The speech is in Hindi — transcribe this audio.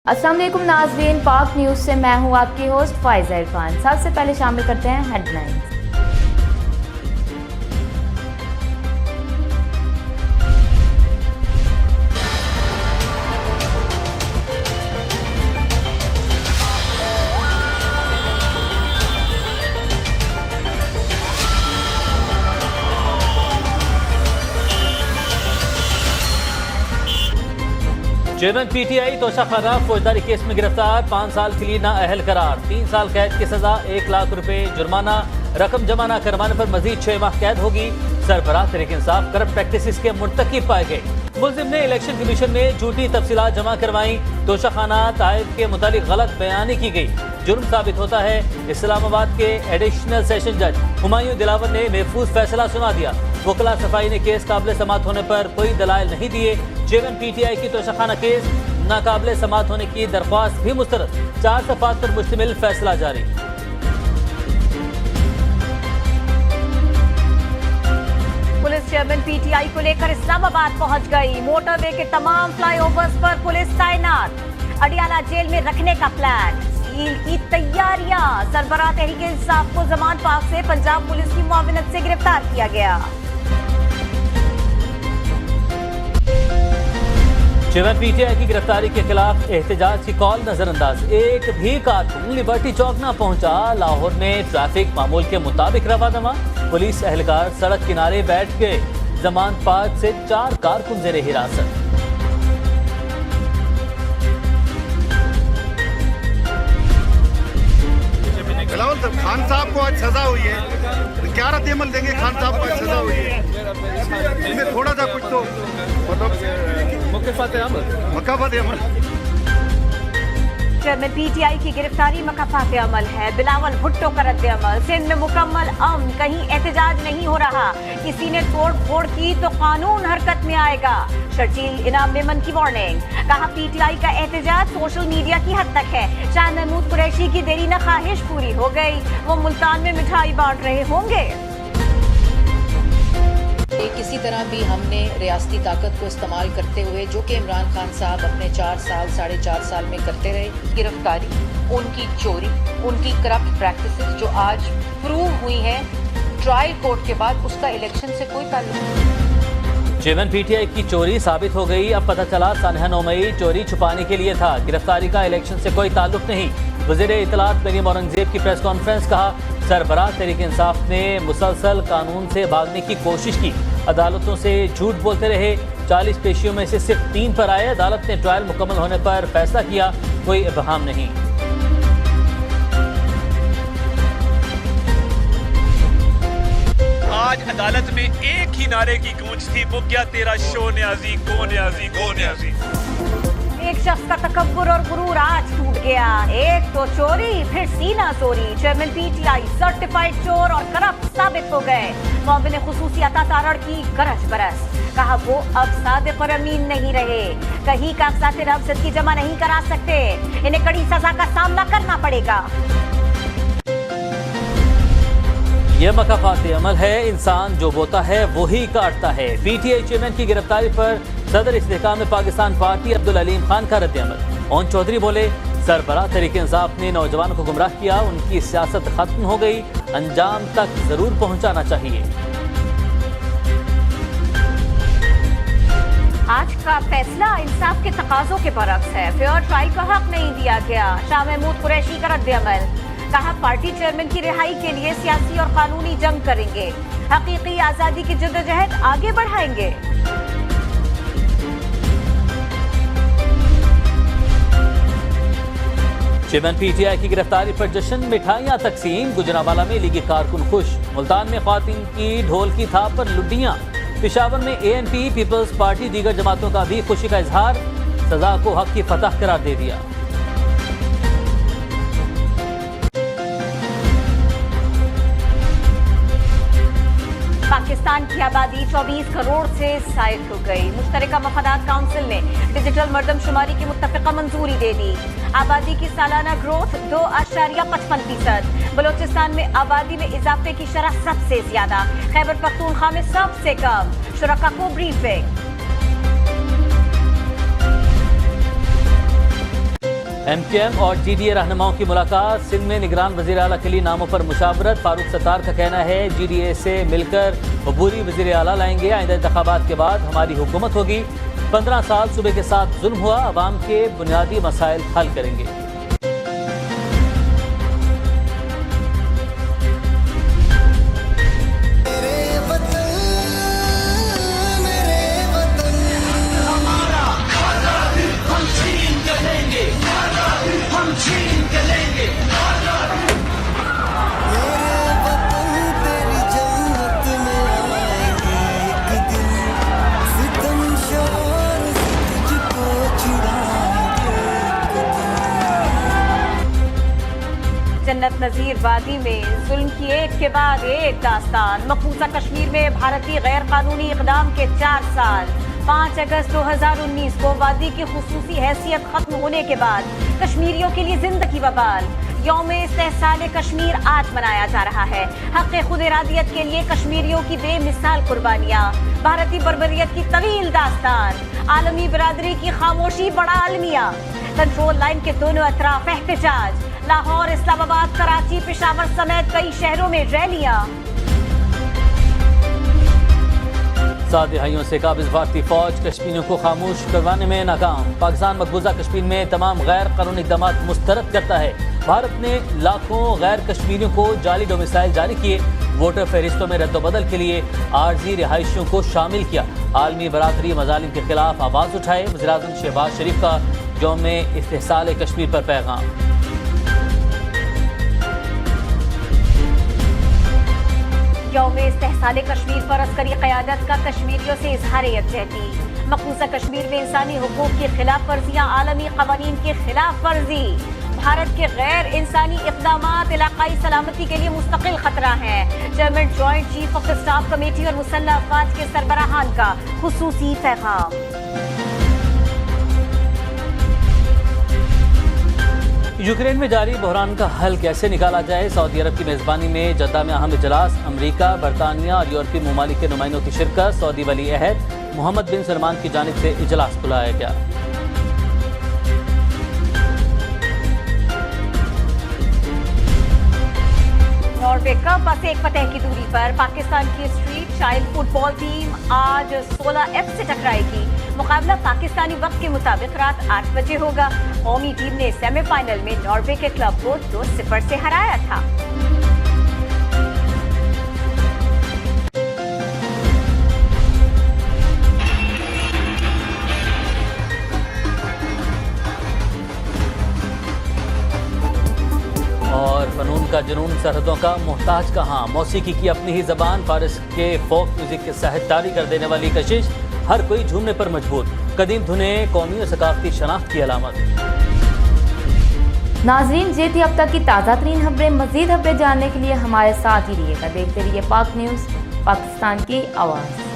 अस्सलाम वालेकुम नाज़रीन, पाक न्यूज़ से मैं हूं आपकी होस्ट फाइज़ा इरफान। सबसे पहले शामिल करते हैं हेडलाइंस। चेयरमैन पीटीआई तोशाखाना फौजदारी केस में गिरफ्तार, 5 साल के लिए नाअहल करार, 3 साल कैद की सजा, 1 लाख रुपए जुर्माना, रकम जमा न करवाने पर मजीद 6 माह कैद होगी। सरबराह तहरीक इंसाफ करप्ट प्रैक्टिसेस के मुर्तकिब पाए गए। मुलजिम ने इलेक्शन कमीशन में झूठी तफसीलात जमा करवाई। तोशाखाना ताइब के मुतालिक गलत बयानी की गई, जुर्म साबित होता है। इस्लामाबाद के एडिशनल सेशन जज हुमायूं दिलावर ने महफूज फैसला सुना दिया। वकला सफाई ने केस काबिल समात होने पर कोई दलाइल नहीं दिए। चेयरमैन पीटीआई की तोशाखाना केस नाकाबिल समात होने की दरख्वास्त भी मुस्तरद, 4 सफ़ात पर मुश्तमिल फैसला जारी। पुलिस चेयरमैन पीटीआई को लेकर इस्लामाबाद पहुंच गई। मोटरवे के तमाम फ्लाईओवर्स पर पुलिस तैनात, अडियाला जेल में रखने का प्लान, सील की तैयारियां। सरबराह तहरीक इंसाफ को जमान पाक से पंजाब पुलिस की मुआविनत से गिरफ्तार किया गया। चेयरमैन पीटीआई की गिरफ्तारी के खिलाफ एहतजाज की कॉल नजरअंदाज, एक भी कारकुन लिबर्टी चौक न पहुंचा। लाहौर में ट्रैफिक मामूल के मुताबिक रवादमा, पुलिस एहलकार सड़क किनारे बैठ गए। जमान पाक से 4 कारकुन जेर हिरासत। बिलावल साहब, खान साहब को आज सजा हुई है, क्या रद्द अमल देंगे? खान साहब को आज सजा हुई है, इनमें थोड़ा सा कुछ तो मतलब मकाफात अमल। चेयरमैन पीटीआई की गिरफ्तारी मकाफात अमल है। बिलावल भुट्टो का रद्द अमल, सिंध में मुकम्मल अमन, कहीं एहतजाज नहीं हो रहा। किसी ने तोड़ फोड़ की तो कानून हरकत में आएगा। शर्जील इनाम मेमन की वार्निंग, कहा पीटीआई का एहतजाज सोशल मीडिया की हद तक है। शाह महमूद कुरैशी की देरी न ख्वाहिश पूरी हो गई, वो मुल्तान में मिठाई बांट रहे होंगे। किसी तरह भी हमने रियासती ताकत को इस्तेमाल करते हुए, जो कि इमरान खान साहब अपने 4 साल 4.5 साल में करते रहे, गिरफ्तारी, उनकी चोरी, उनकी करप्ट प्रैक्टिसेस जो आज प्रूव हुई हैं ट्रायल कोर्ट के बाद, उसका इलेक्शन से कोई ताल्लुक नहीं। चेयरमैन पीटीआई की चोरी साबित हो गई। अब पता चला सानहा 9 मई चोरी छुपाने के लिए था। गिरफ्तारी का इलेक्शन से कोई ताल्लुक नहीं। वज़ीर इत्तलात मरीम औरंगजेब की प्रेस कॉन्फ्रेंस, कहा सरबराह तहरीक इंसाफ ने मुसलसल कानून से भागने की कोशिश की, अदालतों से झूठ बोलते रहे। 40 पेशियों में से सिर्फ 3 पर आए। अदालत ने ट्रायल मुकम्मल होने पर फैसला किया, कोई इब्हाम नहीं। आज अदालत में एक ही नारे की गूंज थी, वो क्या तेरा शो न्याजी, को न्याजी, को न्याजी। एक शख्स का तकब्बुर और गुरूर आज टूट गया। एक तो चोरी, फिर सीना चोरी। चेयरमैन पीटीआई सर्टिफाइड चोर और करप्ट साबित हो गए। मुआविन खुसूसी अता तारड़ की गरज बरस, कहा वो अब सादिक और अमीन नहीं रहे, कहीं कागजात नामजदगी की जमा नहीं करा सकते, इन्हें कड़ी सजा का सामना करना पड़ेगा। यह मकाफात अमल है, इंसान जो बोता है वही काटता है। पीटीआई चेयरमैन की गिरफ्तारी पर सदर इस्तेहकाम में पाकिस्तान पार्टी अब्दुल अलीम खान का रद्द अमल। ओन चौधरी बोले सरबराह तहरीक इंसाफ ने नौजवानों को गुमराह किया, उनकी सियासत खत्म हो गई, अंजाम तक जरूर पहुंचाना चाहिए। आज का फैसला इंसाफ के तकाजों के बरक्स है। फेयर ट्रायल का हक नहीं दिया गया। शाह महमूद कुरैशी का रद्द अमल, कहा पार्टी चेयरमैन की रिहाई के लिए सियासी और कानूनी जंग करेंगे, हकीकी आजादी की जद्दोजहद आगे बढ़ाएंगे। चेयरमैन पीटीआई की गिरफ्तारी पर जश्न, मिठाइयां तकसीम। गुजरांवाला में लीगी कारकुन खुश। मुल्तान में ख्वातीन की ढोल की थाप पर लुड्डियां। पेशावर में एएनपी पीपल्स पार्टी दीगर जमातों का भी खुशी का इजहार, सजा को हक की फतह करार दे दिया। पाकिस्तान की आबादी 24 करोड़ से जायद हो गई। मुश्तरका मफादात काउंसिल ने डिजिटल मर्दमशुमारी की मुत्तफिका मंजूरी दे दी। आबादी की सालाना ग्रोथ 2.55%। बलोचिस्तान में आबादी में इजाफे की शरह सबसे ज्यादा, खैबर पख्तूनख्वा में सबसे कम। शुरका को ब्रीफिंग। MQM और GDA रहनुमाओं की मुलाकात। सिंध में निगरान वज़ीर आला के लिए नामों पर मुशावरत। फारूक सत्तार का कहना है GDA से मिलकर अबूरी वज़ीर आला लाएंगे। आइंदा इंतखाबात के बाद हमारी हुकूमत होगी। 15 साल सूबे के साथ जुल्म हुआ, अवाम के बुनियादी मसाइल हल करेंगे। जन्नत नजीर वादी में जुल्म की एक के बाद एक दास्तान। मकबूजा कश्मीर में भारतीय गैर कानूनी इकदाम के 4 साल। 5 अगस्त 2019 को वादी की खुसूसी हैसियत खत्म होने के बाद कश्मीरियों के लिए जिंदगी बहाल। यौम इस्तेहसाल कश्मीर आज मनाया जा रहा है। हक़ खुद इरादियत के लिए कश्मीरियों की बेमिसाल कुर्बानियाँ, भारतीय बर्बरियत की तवील दास्तान, आलमी बरादरी की खामोशी बड़ा अलमिया। कंट्रोल लाइन के दोनों अतराफ एहतजाज। लाहौर, इस्लामाबाद, कराची, पेशावर समेत कई शहरों में रैलियां। 7 दिहाइयों से काबिज भारतीय फौज कश्मीरियों को खामोश करवाने में नाकाम। पाकिस्तान मकबूजा कश्मीर में तमाम गैर कानूनी इक़दामात मुस्तरद करता है। भारत ने लाखों गैर कश्मीरियों को जाली डोमिसाइल जारी किए। वोटर फहरिस्तों में रद्दोबदल के लिए आर्जी रिहायशियों को शामिल किया। आलमी बरादरी मजालिम के खिलाफ आवाज़ उठाए। वज़ीर-ए-आज़म शहबाज शरीफ का यौम इस्तेहसाल कश्मीर पर पैगाम। यौम इस्तेहसाल कश्मीर पर अस्करी क़यादत का कश्मीरियों से इजहार यकजहती। मकबूजा कश्मीर में इंसानी हुकूक की खिलाफ वर्जियाँ, आलमी क़वानीन की खिलाफ वर्जी। भारत के गैर इंसानी इक़दामात इलाक़ाई सलामती के लिए मुस्तकिल खतरा हैं। Chairman joint chief of staff committee और मुसल्लह अफ़वाज के सरबराहान का खुसूसी पैगाम। यूक्रेन में जारी बहरान का हल कैसे निकाला जाए। सऊदी अरब की मेज़बानी में जद्दा में अहम इजलास। अमरीका, बरतानिया और यूरोपीय ममालिक के नुमाइंदों की शिरकत। सऊदी वली अहद मोहम्मद बिन सलमान की जानिब से इजलास बुलाया गया। नॉर्वे कप बस एक फतह की दूरी पर पाकिस्तान की स्ट्रीट चाइल्ड फुटबॉल टीम आज 16F से टकराएगी। मुकाबला पाकिस्तानी वक्त के मुताबिक रात 8 बजे होगा। कौमी टीम ने सेमीफाइनल में नॉर्वे के क्लब को 2-0 से हराया था। और फनून का जुनून सरहदों का मोहताज कहाँ। मौसीकी की अपनी ही जबान। फारस के फोक म्यूजिक के साहित्यारी कर देने वाली कशिश। हर कोई झूमने पर मजबूर। कदीम धुनें कौमी और सकाफती शनाख्त की अलामत। नाजरीन, ये थी अब तक की ताज़ा तरीन खबरें। मज़ीद खबरें जानने के लिए हमारे साथ ही रहिएगा। देखते रहिए पाक न्यूज़, पाकिस्तान की आवाज़।